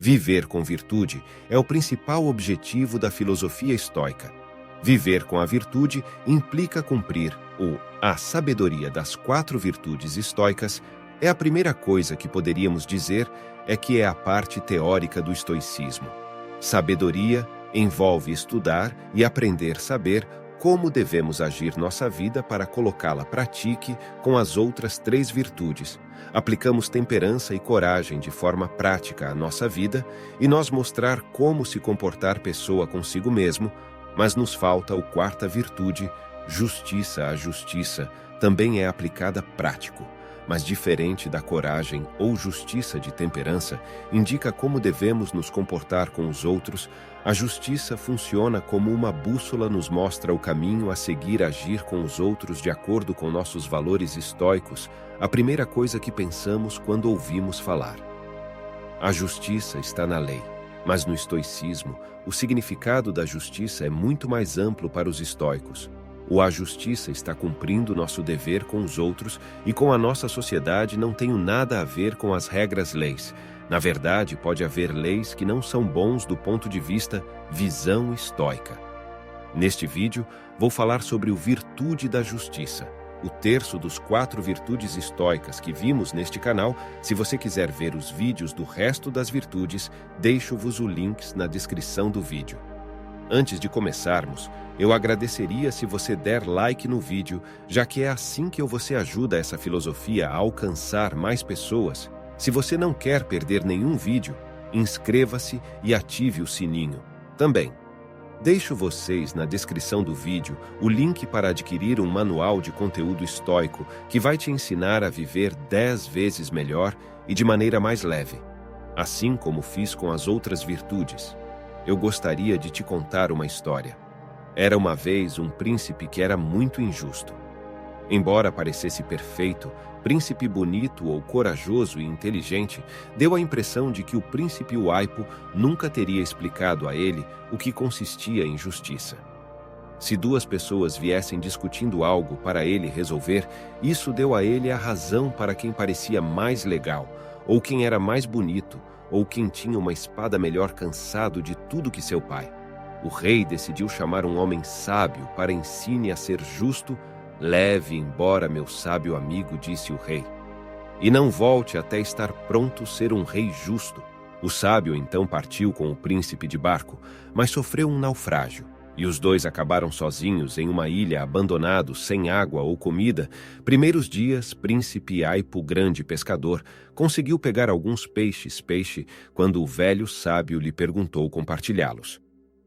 Viver com virtude é o principal objetivo da filosofia estoica. Viver com a virtude implica cumprir a sabedoria das 4 virtudes estoicas. É a primeira coisa que poderíamos dizer que é a parte teórica do estoicismo. Sabedoria envolve estudar e aprender a saber como devemos agir nossa vida para colocá-la à prática com as outras 3 virtudes. Aplicamos temperança e coragem de forma prática à nossa vida e nós mostrar como se comportar pessoa consigo mesmo, mas nos falta a 4ª virtude, justiça. A justiça também é aplicada prático, mas diferente da coragem ou justiça de temperança, indica como devemos nos comportar com os outros. A justiça funciona como uma bússola, nos mostra o caminho a seguir, agir com os outros de acordo com nossos valores estoicos, a primeira coisa que pensamos quando ouvimos falar. A justiça está na lei, mas no estoicismo, o significado da justiça é muito mais amplo para os estoicos. A justiça está cumprindo nosso dever com os outros e com a nossa sociedade não tem nada a ver com as regras-leis. Na verdade, pode haver leis que não são bons do ponto de vista visão estoica. Neste vídeo, vou falar sobre a virtude da justiça, o terço dos 4 virtudes estoicas que vimos neste canal. Se você quiser ver os vídeos do resto das virtudes, deixo-vos os links na descrição do vídeo. Antes de começarmos, eu agradeceria se você der like no vídeo, já que é assim que você ajuda essa filosofia a alcançar mais pessoas. Se você não quer perder nenhum vídeo, inscreva-se e ative o sininho. Também, deixo vocês na descrição do vídeo o link para adquirir um manual de conteúdo estoico que vai te ensinar a viver 10 vezes melhor e de maneira mais leve, assim como fiz com as outras virtudes. Eu gostaria de te contar uma história. Era uma vez um príncipe que era muito injusto. Embora parecesse perfeito, príncipe bonito ou corajoso e inteligente, deu a impressão de que o príncipe Aipo nunca teria explicado a ele o que consistia em justiça. Se 2 pessoas viessem discutindo algo para ele resolver, isso deu a ele a razão para quem parecia mais legal, ou quem era mais bonito, ou quem tinha uma espada melhor, cansado de tudo que seu pai. O rei decidiu chamar um homem sábio para ensine a ser justo. Leve embora meu sábio amigo, disse o rei, e não volte até estar pronto ser um rei justo. O sábio então partiu com o príncipe de barco, mas sofreu um naufrágio, e os 2 acabaram sozinhos em uma ilha, abandonados, sem água ou comida. Primeiros dias, príncipe Aipo, grande pescador, conseguiu pegar alguns peixes, quando o velho sábio lhe perguntou compartilhá-los.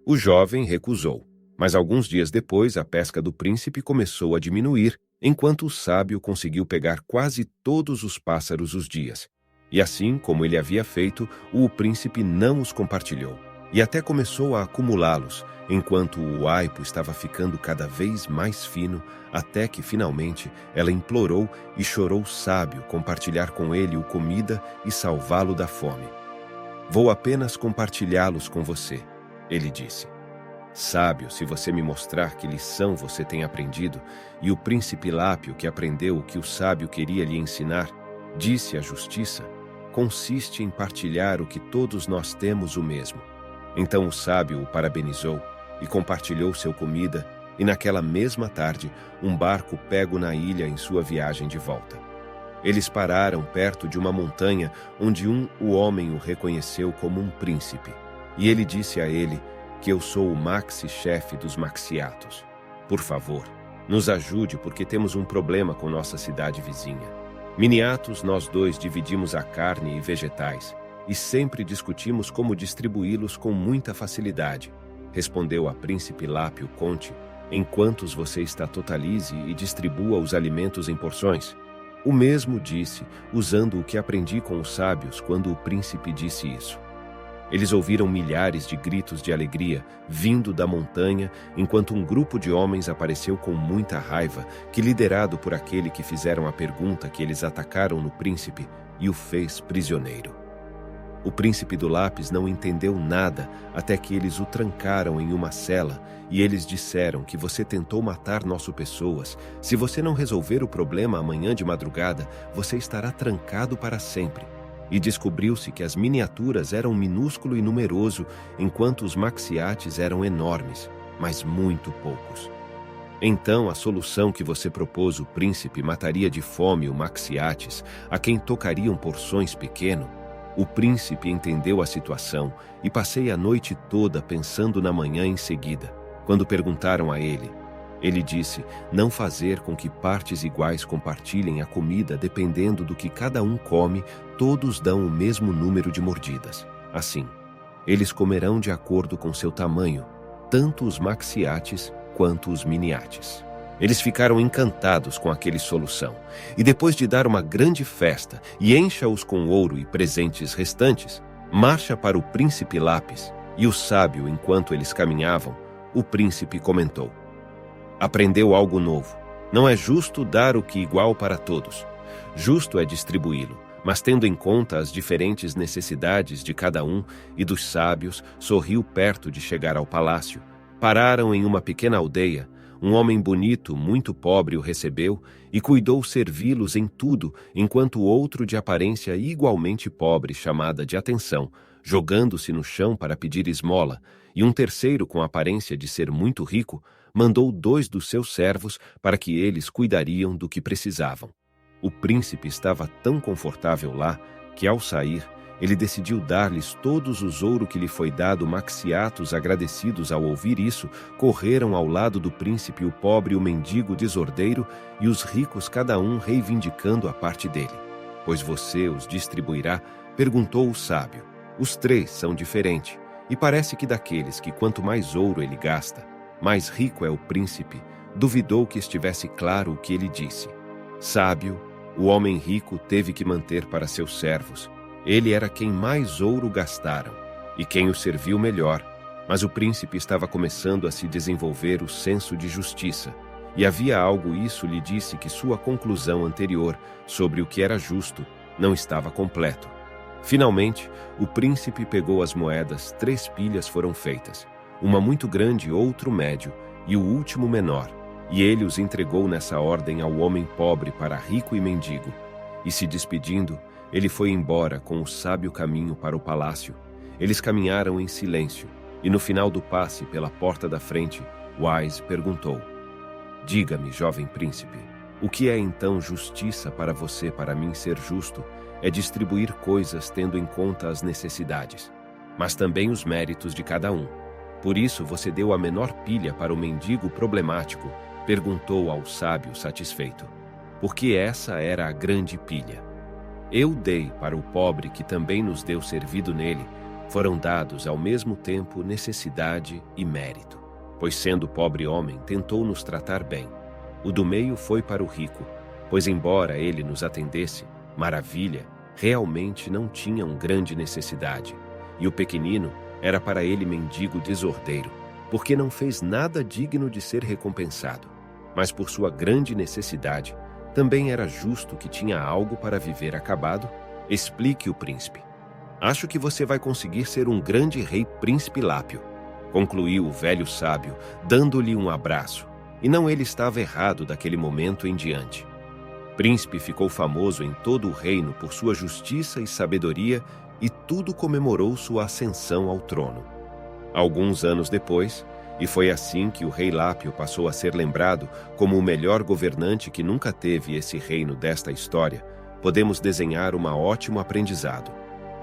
O jovem recusou, mas alguns dias depois a pesca do príncipe começou a diminuir, enquanto o sábio conseguiu pegar quase todos os pássaros os dias. E assim como ele havia feito, o príncipe não os compartilhou, e até começou a acumulá-los, enquanto o Aipo estava ficando cada vez mais fino, até que finalmente ela implorou e chorou o sábio compartilhar com ele a comida e salvá-lo da fome. Vou apenas compartilhá-los com você, ele disse. Sábio, se você me mostrar que lição você tem aprendido, e o príncipe Lápio que aprendeu o que o sábio queria lhe ensinar, disse: a justiça consiste em partilhar o que todos nós temos o mesmo. Então o sábio o parabenizou e compartilhou sua comida, e naquela mesma tarde, um barco pego na ilha em sua viagem de volta. Eles pararam perto de uma montanha onde o homem o reconheceu como um príncipe, e ele disse a ele que eu sou o maxi-chefe dos maxiatos. Por favor, nos ajude porque temos um problema com nossa cidade vizinha. Miniatos, nós 2 dividimos a carne e vegetais, e sempre discutimos como distribuí-los com muita facilidade. Respondeu a príncipe Lápio: conte, em quantos você está, totalize e distribua os alimentos em porções. O mesmo disse, usando o que aprendi com os sábios quando o príncipe disse isso. Eles ouviram milhares de gritos de alegria vindo da montanha, enquanto um grupo de homens apareceu com muita raiva, que, liderado por aquele que fizeram a pergunta, que eles atacaram no príncipe e o fez prisioneiro. O príncipe do lápis não entendeu nada até que eles o trancaram em uma cela e eles disseram que você tentou matar nossas pessoas. Se você não resolver o problema amanhã de madrugada, você estará trancado para sempre. e descobriu-se que as miniaturas eram minúsculo e numeroso, enquanto os maxiates eram enormes, mas muito poucos. Então, a solução que você propôs, o príncipe, mataria de fome o maxiates, a quem tocariam porções pequeno? O príncipe entendeu a situação e passei a noite toda pensando na manhã em seguida. Quando perguntaram a ele, ele disse não fazer com que partes iguais compartilhem a comida dependendo do que cada um come, todos dão o mesmo número de mordidas. Assim, eles comerão de acordo com seu tamanho, tanto os maxiates quanto os miniates. Eles ficaram encantados com aquela solução, e depois de dar uma grande festa e encha-os com ouro e presentes restantes, marcha para o príncipe Lápis e o sábio. Enquanto eles caminhavam, o príncipe comentou: aprendeu algo novo. Não é justo dar o que igual para todos. Justo é distribuí-lo, mas tendo em conta as diferentes necessidades de cada um e dos sábios, sorriu perto de chegar ao palácio. Pararam em uma pequena aldeia. Um homem bonito, muito pobre, o recebeu e cuidou servi-los em tudo, enquanto outro de aparência igualmente pobre chamada de atenção, jogando-se no chão para pedir esmola, e um terceiro com aparência de ser muito rico, mandou 2 dos seus servos para que eles cuidariam do que precisavam. O príncipe estava tão confortável lá que, ao sair, ele decidiu dar-lhes todos os ouro que lhe foi dado. Maxiatos, agradecidos ao ouvir isso, correram ao lado do príncipe, o pobre e o mendigo desordeiro, e os ricos cada um reivindicando a parte dele. Pois você os distribuirá? Perguntou o sábio. Os 3 são diferentes, e parece que daqueles que quanto mais ouro ele gasta, mais rico é o príncipe. Duvidou que estivesse claro o que ele disse. Sábio, o homem rico teve que manter para seus servos. Ele era quem mais ouro gastaram, e quem o serviu melhor, mas o príncipe estava começando a se desenvolver o senso de justiça, e havia algo. Isso lhe disse que sua conclusão anterior sobre o que era justo não estava completo. Finalmente, o príncipe pegou as moedas. 3 pilhas foram feitas, uma muito grande, outro médio e o último menor, e ele os entregou nessa ordem ao homem pobre, para rico e mendigo, e se despedindo, ele foi embora com o sábio caminho para o palácio. Eles caminharam em silêncio, e no final do passe, pela porta da frente, Wise perguntou: diga-me, jovem príncipe, o que é então justiça para você? Para mim, ser justo é distribuir coisas tendo em conta as necessidades, mas também os méritos de cada um. Por isso você deu a menor pilha para o mendigo problemático, perguntou ao sábio satisfeito, porque essa era a grande pilha. Eu dei para o pobre, que também nos deu servido nele. Foram dados ao mesmo tempo necessidade e mérito, pois sendo pobre homem, tentou nos tratar bem. O do meio foi para o rico, pois embora ele nos atendesse, maravilha, realmente não tinham grande necessidade. E o pequenino era para ele mendigo desordeiro, porque não fez nada digno de ser recompensado. Mas por sua grande necessidade, também era justo que tinha algo para viver acabado. Explique o príncipe. Acho que você vai conseguir ser um grande rei, príncipe Lápio, concluiu o velho sábio, dando-lhe um abraço. E não ele estava errado daquele momento em diante. Príncipe ficou famoso em todo o reino por sua justiça e sabedoria, e tudo comemorou sua ascensão ao trono. Alguns anos depois, e foi assim que o rei Lápio passou a ser lembrado como o melhor governante que nunca teve esse reino. Desta história, podemos desenhar um ótimo aprendizado.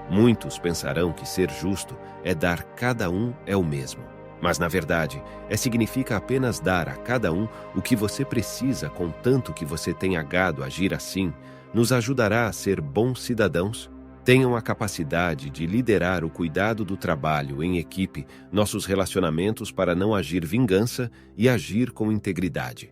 Muitos pensarão que ser justo é dar cada um é o mesmo, mas na verdade, significa apenas dar a cada um o que você precisa, contanto que você tenha gado. Agir assim nos ajudará a ser bons cidadãos. Tenham a capacidade de liderar o cuidado do trabalho em equipe, nossos relacionamentos, para não agir vingança e agir com integridade.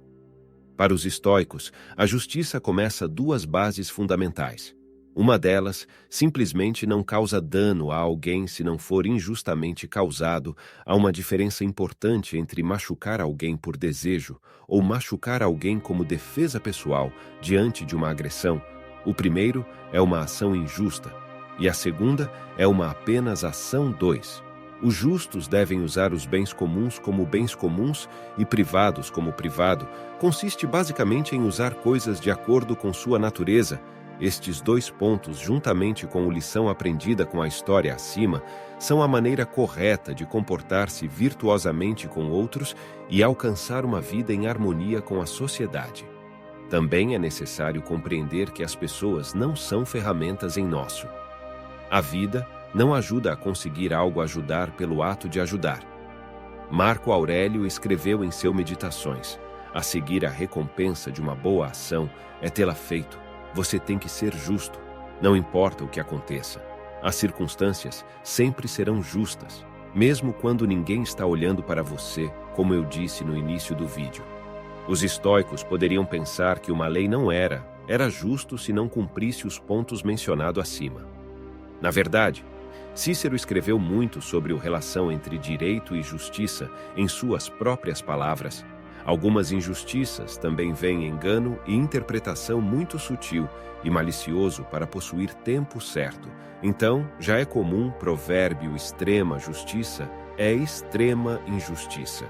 Para os estoicos, a justiça começa 2 bases fundamentais. Uma delas simplesmente não causa dano a alguém se não for injustamente causado. Há uma diferença importante entre machucar alguém por desejo ou machucar alguém como defesa pessoal diante de uma agressão. O primeiro é uma ação injusta, e a segunda é uma apenas ação. 2. Os justos devem usar os bens comuns como bens comuns e privados como privado. Consiste basicamente em usar coisas de acordo com sua natureza, Estes dois pontos, juntamente com a lição aprendida com a história acima, são a maneira correta de comportar-se virtuosamente com outros e alcançar uma vida em harmonia com a sociedade. Também é necessário compreender que as pessoas não são ferramentas em nosso. A vida não ajuda a conseguir algo a ajudar pelo ato de ajudar. Marco Aurélio escreveu em seu Meditações: a seguir a recompensa de uma boa ação é tê-la feito. Você tem que ser justo, não importa o que aconteça. As circunstâncias sempre serão justas, mesmo quando ninguém está olhando para você, como eu disse no início do vídeo. Os estoicos poderiam pensar que uma lei não era justo se não cumprisse os pontos mencionados acima. Na verdade, Cícero escreveu muito sobre a relação entre direito e justiça em suas próprias palavras. Algumas injustiças também veem engano e interpretação muito sutil e malicioso para possuir tempo certo. Então, já é comum provérbio extrema justiça é extrema injustiça.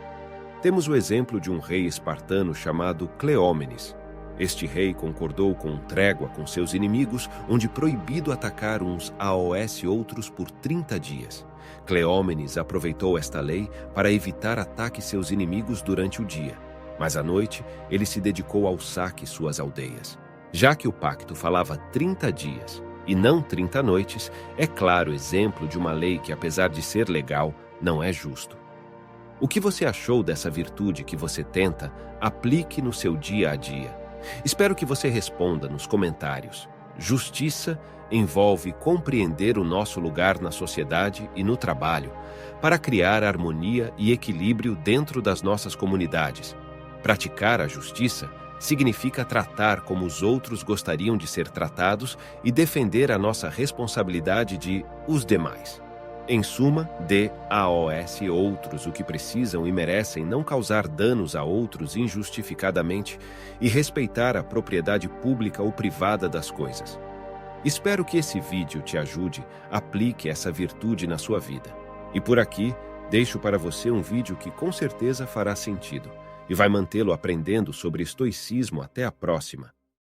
Temos o exemplo de um rei espartano chamado Cleómenes. Este rei concordou com trégua com seus inimigos, onde proibido atacar uns aos outros por 30 dias. Cleómenes aproveitou esta lei para evitar ataque seus inimigos durante o dia, mas à noite ele se dedicou ao saque suas aldeias. Já que o pacto falava 30 dias e não 30 noites, é claro exemplo de uma lei que, apesar de ser legal, não é justo. O que você achou dessa virtude que você tenta, aplique no seu dia a dia. Espero que você responda nos comentários. Justiça envolve compreender o nosso lugar na sociedade e no trabalho, para criar harmonia e equilíbrio dentro das nossas comunidades. Praticar a justiça significa tratar como os outros gostariam de ser tratados e defender a nossa responsabilidade de os demais. Em suma, dê aos outros o que precisam e merecem, não causar danos a outros injustificadamente e respeitar a propriedade pública ou privada das coisas. Espero que esse vídeo te ajude, aplique essa virtude na sua vida. E por aqui, deixo para você um vídeo que com certeza fará sentido e vai mantê-lo aprendendo sobre estoicismo. Até a próxima!